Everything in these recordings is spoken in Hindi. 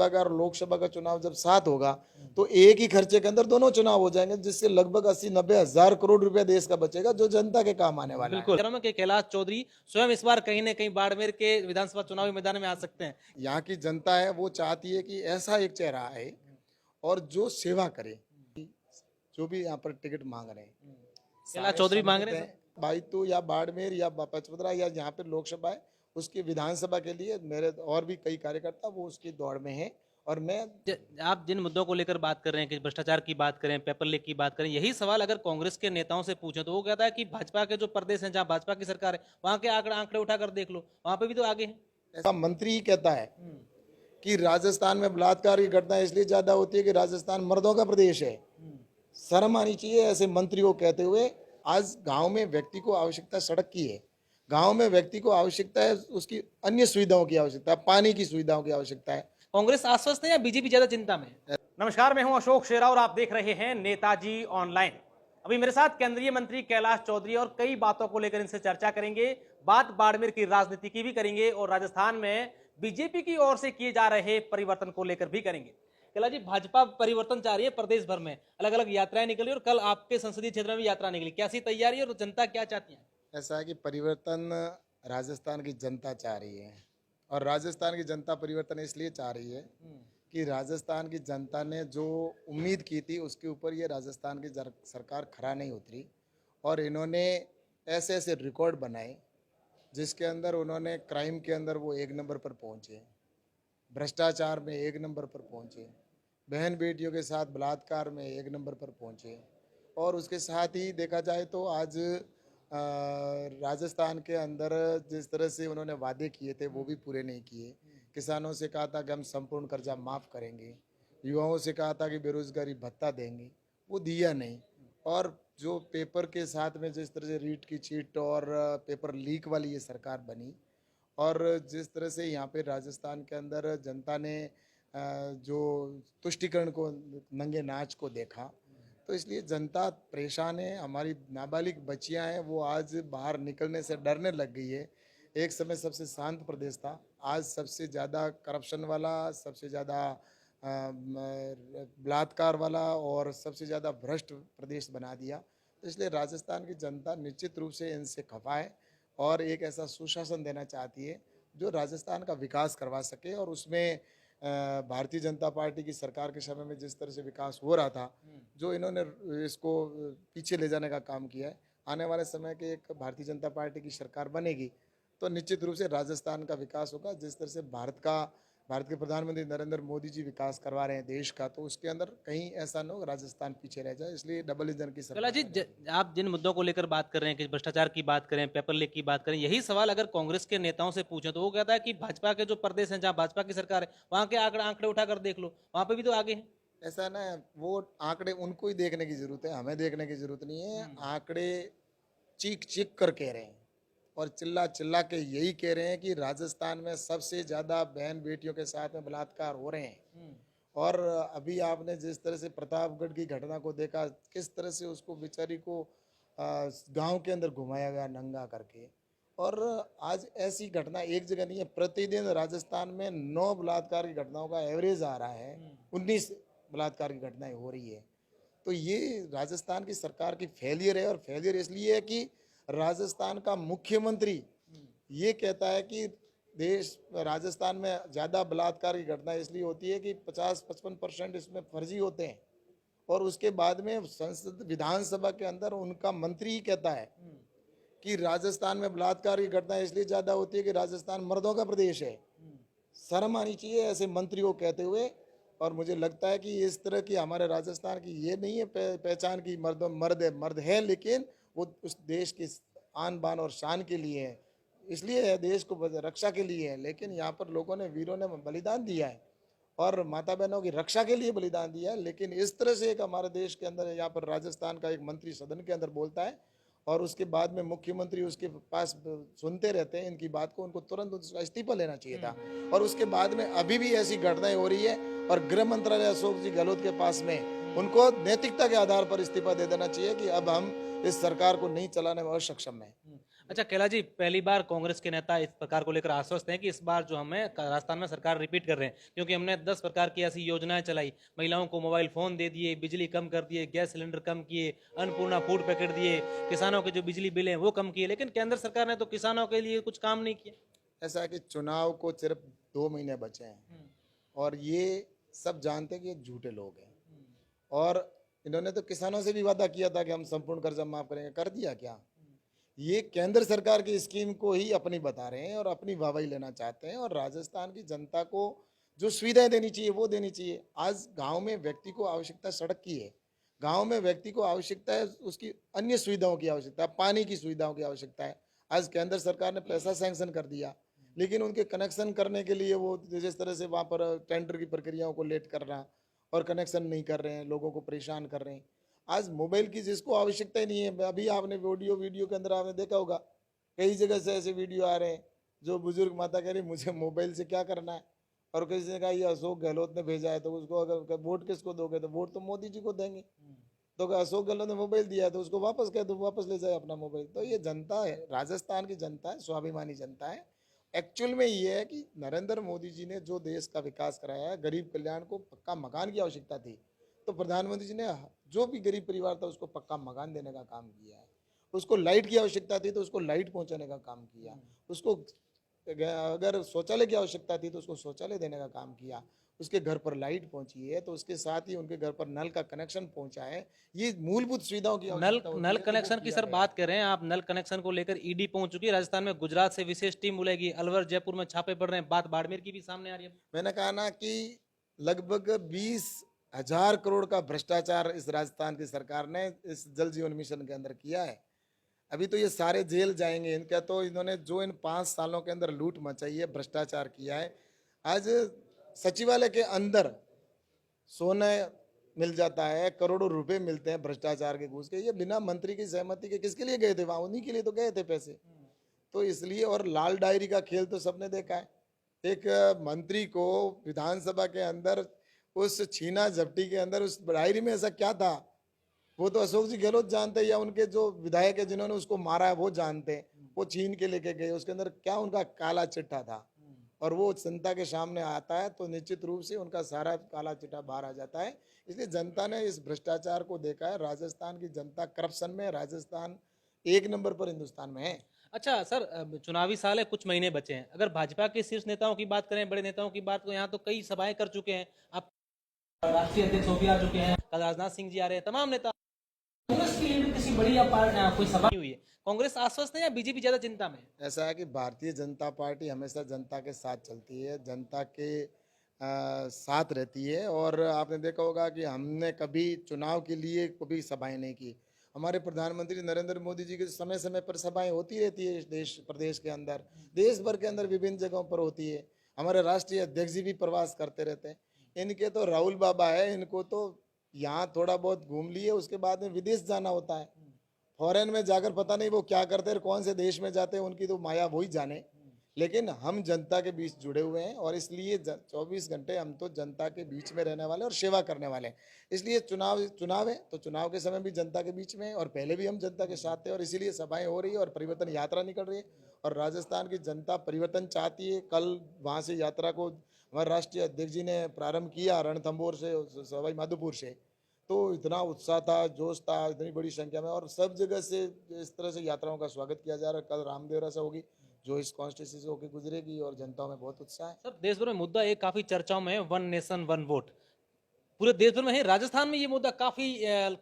अगर लोकसभा का चुनाव जब साथ होगा तो एक ही खर्चे के अंदर दोनों चुनाव हो जाएंगे, जिससे लगभग 80-90 हजार करोड़ रुपया देश का बचेगा, जो जनता के काम आने वाला है। बिल्कुल कह रहा हूं कि कैलाश चौधरी स्वयं इस बार कहीं न कहीं बाड़मेर के विधानसभा चुनावी मैदान में आ सकते हैं। यहाँ की जनता है वो चाहती है कि ऐसा एक चेहरा आए और जो सेवा करे, जो भी यहाँ पर टिकट मांग रहे हैं कैलाश सारे चौधरी मांग सम्मिलित रहे हैं हैं। भाई तो या बाड़मेर या पचपदरा या जहाँ पे लोकसभा है उसकी विधानसभा के लिए मेरे और भी कई कार्यकर्ता वो उसकी दौड़ में हैं। और मैं आप जिन मुद्दों को लेकर बात कर रहे हैं कि भ्रष्टाचार की बात करें, पेपर लीक की बात करें, यही सवाल अगर कांग्रेस के नेताओं से पूछें तो वो कहता है कि भाजपा के जो प्रदेश हैं जहां भाजपा की सरकार है वहां के आंकड़े उठाकर देख लो, वहां पे भी तो आगे हैं। ऐसा मंत्री ही कहता है कि राजस्थान में बलात्कार की घटना इसलिए ज्यादा होती है कि राजस्थान मर्दों का प्रदेश है। शर्म आनी चाहिए ऐसे मंत्री को कहते हुए। आज गांव में व्यक्ति को आवश्यकता सड़क की है, गांव में व्यक्ति को आवश्यकता है उसकी अन्य सुविधाओं की आवश्यकता है, पानी की सुविधाओं की आवश्यकता है। कांग्रेस आश्वस्त है या बीजेपी ज्यादा चिंता में है? नमस्कार, मैं हूं अशोक शेरा और आप देख रहे हैं नेताजी ऑनलाइन। अभी मेरे साथ केंद्रीय मंत्री कैलाश चौधरी और कई बातों को लेकर इनसे चर्चा करेंगे। बात बाड़मेर की राजनीति की भी करेंगे और राजस्थान में बीजेपी की ओर से किए जा रहे परिवर्तन को लेकर भी करेंगे। कैलाश जी, भाजपा परिवर्तन चाह रही है, प्रदेश भर में अलग अलग यात्राएं निकली और कल आपके संसदीय क्षेत्र में भी यात्रा निकली, कैसी तैयारी है और जनता क्या चाहती है? ऐसा है कि परिवर्तन राजस्थान की जनता चाह रही है और राजस्थान की जनता परिवर्तन इसलिए चाह रही है कि राजस्थान की जनता ने जो उम्मीद की थी उसके ऊपर ये राजस्थान की सरकार खरा नहीं उतरी। और इन्होंने ऐसे ऐसे रिकॉर्ड बनाए जिसके अंदर उन्होंने क्राइम के अंदर वो एक नंबर पर पहुंचे, भ्रष्टाचार में एक नंबर पर पहुंचे, बहन बेटियों के साथ बलात्कार में एक नंबर पर पहुंचे। और उसके साथ ही देखा जाए तो आज राजस्थान के अंदर जिस तरह से उन्होंने वादे किए थे वो भी पूरे नहीं किए। किसानों से कहा था कि हम संपूर्ण कर्जा माफ़ करेंगे, युवाओं से कहा था कि बेरोजगारी भत्ता देंगे, वो दिया नहीं। और जो पेपर के साथ में जिस तरह से रीट की चीट और पेपर लीक वाली ये सरकार बनी, और जिस तरह से यहाँ पे राजस्थान के अंदर जनता ने जो तुष्टिकरण को, नंगे नाच को देखा, तो इसलिए जनता परेशान है। हमारी नाबालिग बच्चियां हैं वो आज बाहर निकलने से डरने लग गई है। एक समय सबसे शांत प्रदेश था, आज सबसे ज़्यादा करप्शन वाला, सबसे ज़्यादा बलात्कार वाला और सबसे ज़्यादा भ्रष्ट प्रदेश बना दिया। तो इसलिए राजस्थान की जनता निश्चित रूप से इनसे खफा है और एक ऐसा सुशासन देना चाहती है जो राजस्थान का विकास करवा सके। और उसमें भारतीय जनता पार्टी की सरकार के समय में जिस तरह से विकास हो रहा था, जो इन्होंने इसको पीछे ले जाने का काम किया है, आने वाले समय के एक भारतीय जनता पार्टी की सरकार बनेगी तो निश्चित रूप से राजस्थान का विकास होगा। जिस तरह से भारत के प्रधानमंत्री नरेंद्र मोदी जी विकास करवा रहे हैं देश का, तो उसके अंदर कहीं ऐसा न हो राजस्थान पीछे रह जाए, इसलिए डबल इंजन की कैलाश सरकार जी, आप जिन मुद्दों को लेकर बात कर रहे हैं कि भ्रष्टाचार की बात करें, पेपर लीक की बात करें, यही सवाल अगर कांग्रेस के नेताओं से पूछें तो वो कहता है कि भाजपा के जो प्रदेश हैं जहां भाजपा की सरकार है वहां के आंकड़े उठाकर देख लो, वहां पे भी तो आगे हैं। ऐसा ना, वो आंकड़े उनको ही देखने की जरूरत है, हमें देखने की जरूरत नहीं है। आंकड़े चीख चीख कर कह रहे हैं और चिल्ला चिल्ला के यही कह रहे हैं कि राजस्थान में सबसे ज्यादा बहन बेटियों के साथ में बलात्कार हो रहे हैं। और अभी आपने जिस तरह से प्रतापगढ़ की घटना को देखा, किस तरह से उसको बेचारी को गांव के अंदर घुमाया गया नंगा करके। और आज ऐसी घटना एक जगह नहीं है, प्रतिदिन राजस्थान में 9 बलात्कार की घटनाओं का एवरेज आ रहा है, 19 बलात्कार की घटनाएं हो रही है। तो ये राजस्थान की सरकार की फेलियर है। और फेलियर इसलिए है कि राजस्थान का मुख्यमंत्री ये कहता है कि देश राजस्थान में ज़्यादा बलात्कार की घटना इसलिए होती है कि 50-55% इसमें फर्जी होते हैं। और उसके बाद में संसद विधानसभा के अंदर उनका मंत्री ही कहता है कि राजस्थान में बलात्कार की घटना इसलिए ज़्यादा होती है कि राजस्थान मर्दों का प्रदेश है। शर्म आनी चाहिए ऐसे मंत्री को कहते हुए। और मुझे लगता है कि इस तरह की हमारे राजस्थान की ये नहीं है पहचान की मर्द है, लेकिन वो उस देश की आन बान और शान के लिए है, इसलिए है, देश को रक्षा के लिए है। लेकिन यहाँ पर लोगों ने, वीरों ने बलिदान दिया है और माता बहनों की रक्षा के लिए बलिदान दिया है। लेकिन इस तरह से एक हमारे देश के अंदर यहाँ पर राजस्थान का एक मंत्री सदन के अंदर बोलता है और उसके बाद में मुख्यमंत्री उसके पास सुनते रहते हैं इनकी बात को, उनको तुरंत उसका इस्तीफा लेना चाहिए था। और उसके बाद में अभी भी ऐसी घटनाएं हो रही है और गृह मंत्रालय अशोक जी गहलोत के पास में उनको नैतिकता के आधार पर इस्तीफा दे देना चाहिए कि अब हम इस सरकार को नहीं चलाने में असक्षम है। अच्छा कैलाश जी, पहली बार कांग्रेस के नेता इस प्रकार को लेकर आश्वस्त हैं कि इस बार जो हमें राजस्थान में सरकार रिपीट कर रहे हैं, क्योंकि हमने 10 प्रकार की ऐसी योजनाएं चलाई, महिलाओं को मोबाइल फोन दे दिए, बिजली कम कर दिए, गैस सिलेंडर कम किए, अन्नपूर्णा फूड पैकेट दिए, किसानों के जो बिजली बिल हैं वो कम किए, लेकिन केंद्र सरकार ने तो किसानों के लिए कुछ काम नहीं किया। ऐसा है कि चुनाव को सिर्फ 2 महीने बचे हैं और ये सब जानते हैं कि ये झूठे लोग हैं। और इन्होंने तो किसानों से भी वादा किया था कि हम संपूर्ण कर्जा माफ करेंगे, कर दिया क्या? ये केंद्र सरकार की स्कीम को ही अपनी बता रहे हैं और अपनी वाहवाही लेना चाहते हैं। और राजस्थान की जनता को जो सुविधाएं देनी चाहिए वो देनी चाहिए। आज गांव में व्यक्ति को आवश्यकता सड़क की है, गांव में व्यक्ति को आवश्यकता है उसकी अन्य सुविधाओं की आवश्यकता है, पानी की सुविधाओं की आवश्यकता है। आज केंद्र सरकार ने पैसा सैंक्शन कर दिया, लेकिन उनके कनेक्शन करने के लिए वो जिस तरह से वहाँ पर टेंडर की प्रक्रियाओं को लेट करना और कनेक्शन नहीं कर रहे हैं, लोगों को परेशान कर रहे हैं। आज मोबाइल की जिसको आवश्यकता ही नहीं है, अभी आपने वीडियो के अंदर आपने देखा होगा, कई जगह से ऐसे वीडियो आ रहे हैं जो बुजुर्ग माता कह रही मुझे मोबाइल से क्या करना है। और किसी ने कहा ये अशोक गहलोत ने भेजा है तो उसको अगर वोट किसको दोगे, तो वोट तो मोदी जी को देंगे। तो अगर अशोक गहलोत ने मोबाइल दिया है तो उसको वापस कह दो, वापस ले जाए अपना मोबाइल। तो ये जनता है, राजस्थान की जनता है, स्वाभिमानी जनता है। एक्चुअल में ये है कि नरेंद्र मोदी जी ने जो देश का विकास कराया है, गरीब कल्याण को पक्का मकान की आवश्यकता थी, तो प्रधानमंत्री जी ने जो भी गरीब परिवार था उसको पक्का मकान देने का काम किया है। उसको लाइट की आवश्यकता थी तो उसको लाइट पहुंचाने का काम किया। उसको अगर शौचालय की आवश्यकता थी तो उसको शौचालय देने का काम किया। उसके घर पर लाइट पहुंची है तो उसके साथ ही उनके घर पर नल का कनेक्शन पहुंचा है। ये मूलभूत सुविधाओं की नल आवश्यकता होती नल है, तो वो कनेक्शन की किया सर गया। बात कर रहे हैं आप, नल कनेक्शन को लेकर ईडी पहुंच चुकी है राजस्थान में, गुजरात से विशेष टीम बुलाएगी, अलवर जयपुर में छापे पड़ रहे हैं, बात बाड़मेर की भी सामने आ रही है। मैंने कहा ना कि लगभग 20,000 करोड़ का भ्रष्टाचार इस राजस्थान की सरकार ने इस जल जीवन मिशन के अंदर किया है। अभी तो ये सारे जेल जाएंगे। इनका तो इन्होंने जो इन 5 सालों के अंदर लूट मचाई है, भ्रष्टाचार किया है। आज सचिवालय के अंदर सोने मिल जाता है, करोड़ों रुपए मिलते हैं भ्रष्टाचार के घूस के। ये बिना मंत्री की सहमति के किसके लिए गए थे वहां? उन्हीं के लिए तो गए थे पैसे। तो इसलिए, और लाल डायरी का खेल तो सबने देखा है। एक मंत्री को विधानसभा के अंदर उस छीना झपटी के अंदर उस डायरी में ऐसा क्या था, वो तो अशोक जी गहलोत जानते हैं या उनके जो विधायक है जिन्होंने उसको मारा है वो जानते हैं। वो छीन के लेके गए, उसके अंदर क्या उनका काला चिट्ठा था, और वो जनता के सामने आता है तो निश्चित रूप से उनका सारा काला चिट्ठा बाहर आ जाता है। इसलिए जनता ने इस भ्रष्टाचार को देखा है। राजस्थान की जनता करप्शन में, राजस्थान 1 नंबर पर हिंदुस्तान में है। अच्छा सर, चुनावी साल है, कुछ महीने बचे हैं, अगर भाजपा के शीर्ष नेताओं की बात करें, बड़े नेताओं की बात, तो यहाँ तो कई सभाएं कर चुके हैं, आप राष्ट्रीय अध्यक्ष वो भी आ चुके हैं, कल राजनाथ सिंह जी आ रहे हैं, तमाम नेता। कांग्रेस के लिए भी किसी बड़ी कोई सभा नहीं हुई है, कांग्रेस आश्वस्त है या बीजेपी ज्यादा चिंता में? ऐसा है कि भारतीय जनता पार्टी हमेशा जनता के साथ चलती है, जनता के साथ रहती है। और आपने देखा होगा कि हमने कभी चुनाव के लिए कभी सभाएं नहीं की। हमारे प्रधानमंत्री नरेंद्र मोदी जी के समय समय पर सभाएं होती रहती है इस देश प्रदेश के अंदर, देश भर के अंदर विभिन्न जगहों पर होती है। हमारे राष्ट्रीय अध्यक्ष जी भी प्रवास करते रहते हैं। इनके तो राहुल बाबा है, इनको तो यहाँ थोड़ा बहुत घूम लिए, उसके बाद में विदेश जाना होता है। फॉरेन में जाकर पता नहीं वो क्या करते हैं, कौन से देश में जाते हैं, उनकी तो माया वही जाने। लेकिन हम जनता के बीच जुड़े हुए हैं और इसलिए 24 घंटे हम तो जनता के बीच में रहने वाले और सेवा करने वाले हैं। इसलिए चुनाव है तो चुनाव के समय भी जनता के बीच में हैं और पहले भी हम जनता के साथ थे, और इसीलिए सभाएं हो रही है और परिवर्तन यात्रा निकल रही है। और राजस्थान की जनता परिवर्तन चाहती है। कल वहाँ से यात्रा को हमारे राष्ट्रीय अध्यक्ष जी ने प्रारंभ किया रणथंभौर से, सवाई माधोपुर से। तो इतना उत्साह था, जोश था, इतनी बड़ी संख्या में, और सब जगह से इस तरह से यात्राओं का स्वागत किया जा रहा है। कल रामदेवरा से होगी जो इस कॉन्स्टिट्यूंसी से होकर गुजरेगी, और जनताओं में बहुत उत्साह है। सर देश भर में मुद्दा एक काफी चर्चाओं में है, वन नेशन वन वोट, पूरे देश भर में है, राजस्थान में ये मुद्दा काफी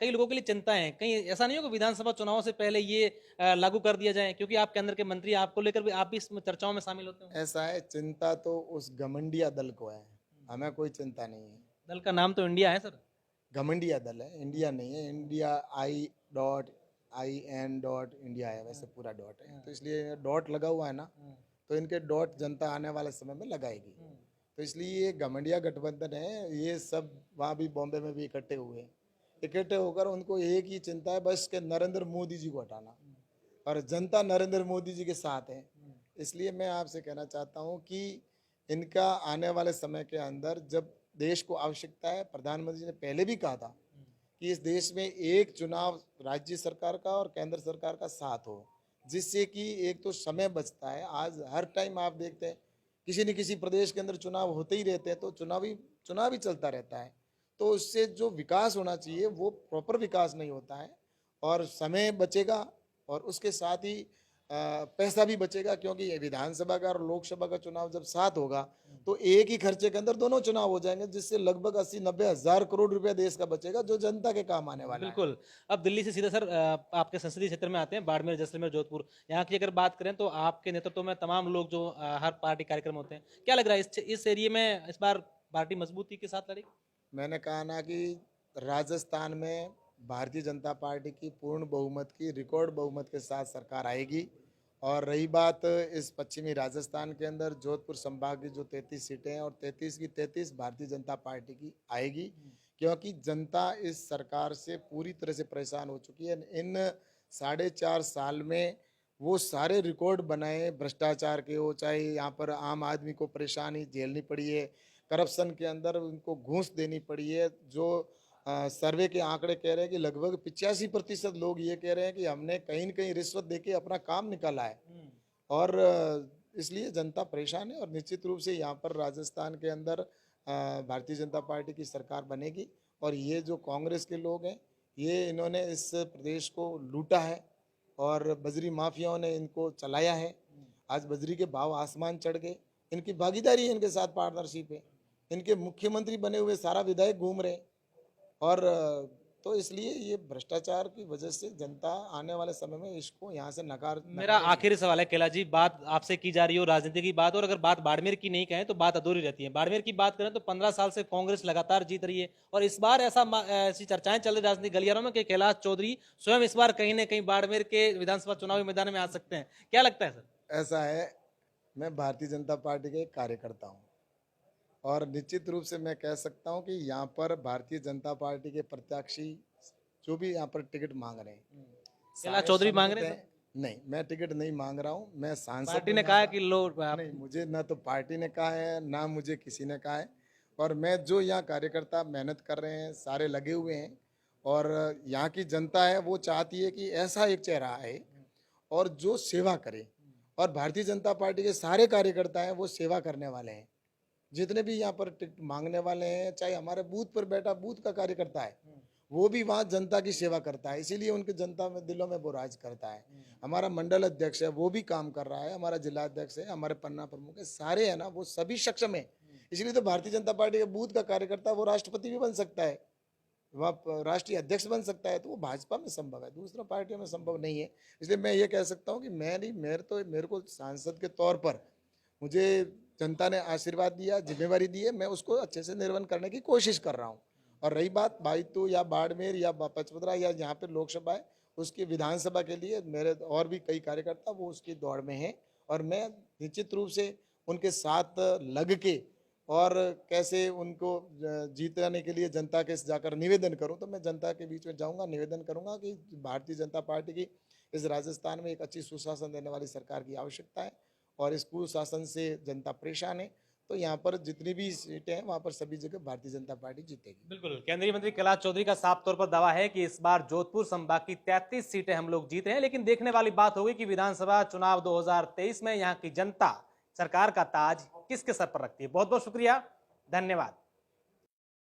कई लोगों के लिए चिंता है। कहीं ऐसा नहीं हो कि विधानसभा चुनाव से पहले ये लागू कर दिया जाए, क्योंकि आप केंद्र के मंत्री, आपको लेकर भी आप भी इस चर्चाओं में शामिल होते हैं। ऐसा है, चिंता तो उस घमंडिया दल को है, हमें कोई चिंता नहीं है। दल का नाम तो इंडिया है सर। घमंडिया दल है, इंडिया नहीं है। इंडिया IN.IN.इंडिया है, वैसे पूरा डॉट है, तो इसलिए डॉट लगा हुआ है ना, तो इनके डॉट जनता आने वाले समय में लगाएगी। तो इसलिए ये घमंडिया गठबंधन है। ये सब वहाँ भी बॉम्बे में भी इकट्ठे हुए हैं, इकट्ठे होकर उनको एक ही चिंता है बस के नरेंद्र मोदी जी को हटाना, और जनता नरेंद्र मोदी जी के साथ है। इसलिए मैं आपसे कहना चाहता हूँ कि इनका आने वाले समय के अंदर जब देश को आवश्यकता है, प्रधानमंत्री जी ने पहले भी कहा था कि इस देश में एक चुनाव राज्य सरकार का और केंद्र सरकार का साथ हो, जिससे कि एक तो समय बचता है। आज हर टाइम आप देखते हैं किसी न किसी प्रदेश के अंदर चुनाव होते ही रहते हैं, तो चुनाव ही चलता रहता है। तो उससे जो विकास होना चाहिए वो प्रॉपर विकास नहीं होता है, और समय बचेगा और उसके साथ ही पैसा भी बचेगा, क्योंकि ये विधानसभा का और लोकसभा का चुनाव जब साथ होगा तो एक ही खर्चे के अंदर दोनों चुनाव हो जाएंगे, जिससे लगभग 80-90 हजार करोड़ रुपया देश का बचेगा, जो जनता के काम आने वाला है। बिल्कुल। अब दिल्ली से सीधा सर आपके संसदीय क्षेत्र में आते हैं, बाड़मेर, जैसलमेर, जोधपुर। यहाँ की अगर बात करें तो आपके नेतृत्व में तमाम लोग जो हर पार्टी कार्यक्रम होते हैं, क्या लग रहा है इस एरिया में इस बार पार्टी मजबूती के साथ लड़ेगी? मैंने कहा ना कि राजस्थान में भारतीय जनता पार्टी की पूर्ण बहुमत की रिकॉर्ड बहुमत के साथ सरकार आएगी। और रही बात इस पश्चिमी राजस्थान के अंदर जोधपुर संभाग की जो 33 सीटें हैं, और 33 की 33 भारतीय जनता पार्टी की आएगी, क्योंकि जनता इस सरकार से पूरी तरह से परेशान हो चुकी है। इन 4.5 साल में वो सारे रिकॉर्ड बनाए, भ्रष्टाचार के हो, चाहे यहाँ पर आम आदमी को परेशानी झेलनी पड़ी है, करप्शन के अंदर उनको घूस देनी पड़ी है। जो सर्वे के आंकड़े कह रहे हैं कि लगभग 85% लोग ये कह रहे हैं कि हमने कहीं न कहीं रिश्वत देके अपना काम निकाला है, और इसलिए जनता परेशान है। और निश्चित रूप से यहाँ पर राजस्थान के अंदर भारतीय जनता पार्टी की सरकार बनेगी। और ये जो कांग्रेस के लोग हैं, ये इन्होंने इस प्रदेश को लूटा है और बजरी माफियाओं ने इनको चलाया है। आज बजरी के भाव आसमान चढ़ गए, इनकी भागीदारी है, इनके साथ पार्टनरशिप है। इनके मुख्यमंत्री बने हुए सारा विधायक घूम रहे हैं, और तो इसलिए ये भ्रष्टाचार की वजह से जनता आने वाले समय में इसको यहाँ से मेरा आखिरी सवाल है कैलाश जी, बात आपसे की जा रही हो राजनीति की बात, और अगर बात बाड़मेर की नहीं कहें तो बात अधूरी रहती है। बाड़मेर की बात करें तो 15 साल से कांग्रेस लगातार जीत रही है, और इस बार ऐसी चर्चाएं चल रही राजनीतिक गलियारों में कि कैलाश चौधरी स्वयं इस बार कहीं ना कहीं बाड़मेर के विधानसभा चुनावी मैदान में आ सकते हैं। क्या लगता है सर? ऐसा है, मैं भारतीय जनता पार्टी का एक कार्यकर्ता हूँ, और निश्चित रूप से मैं कह सकता हूँ कि यहाँ पर भारतीय जनता पार्टी के प्रत्याशी जो भी यहाँ पर टिकट मांग रहे हैं, कैलाश चौधरी मांग रहे हैं? नहीं, मैं टिकट नहीं मांग रहा हूँ, मैं सांसद पार्टी ने कहा है कि लो नहीं, मुझे ना तो पार्टी ने कहा है, ना मुझे किसी ने कहा है। और मैं जो यहाँ कार्यकर्ता मेहनत कर रहे हैं, सारे लगे हुए हैं, और यहाँ की जनता है वो चाहती है कि ऐसा एक चेहरा आए और जो सेवा करे। और भारतीय जनता पार्टी के सारे कार्यकर्ता हैं वो सेवा करने वाले हैं। जितने भी यहाँ पर टिकट मांगने वाले हैं, चाहे हमारे बूथ पर बैठा बूथ का कार्यकर्ता है, वो भी वहाँ जनता की सेवा करता है, इसीलिए उनके जनता में दिलों में वो राज करता है। हमारा मंडल अध्यक्ष है वो भी काम कर रहा है, हमारा जिला अध्यक्ष है, हमारे पन्ना प्रमुख है, सारे है ना, वो सभी सक्षम है। इसलिए तो भारतीय जनता पार्टी के बूथ का कार्यकर्ता वो राष्ट्रपति भी बन सकता है, वह राष्ट्रीय अध्यक्ष बन सकता है। तो वो भाजपा में संभव है, दूसरा पार्टियों में संभव नहीं है। इसलिए मैं ये कह सकता हूँ कि मेरे को सांसद के तौर पर मुझे जनता ने आशीर्वाद दिया, जिम्मेवारी दी है, मैं उसको अच्छे से निर्वहन करने की कोशिश कर रहा हूँ। और रही बात बाइतू या बाड़मेर या पचपदरा या जहाँ पे लोकसभा है, उसकी विधानसभा के लिए मेरे और भी कई कार्यकर्ता वो उसकी दौड़ में हैं, और मैं निश्चित रूप से उनके साथ लग के और कैसे उनको जीताने के लिए जनता के जाकर निवेदन करूं, तो मैं जनता के बीच में जाऊंगा, निवेदन करूंगा कि भारतीय जनता पार्टी की इस राजस्थान में एक अच्छी सुशासन देने वाली सरकार की आवश्यकता है, और इस कुशासन से जनता परेशान है। तो यहाँ पर जितनी भी सीटें हैं वहाँ पर सभी जगह भारतीय जनता पार्टी जीतेगी। बिल्कुल, केंद्रीय मंत्री कैलाश चौधरी का साफ तौर पर दावा है कि इस बार जोधपुर संभाग की 33 सीटें हम लोग जीते हैं, लेकिन देखने वाली बात होगी कि विधानसभा चुनाव 2023 में यहाँ की जनता सरकार का ताज किसके सर पर रखती है। बहुत बहुत शुक्रिया, धन्यवाद।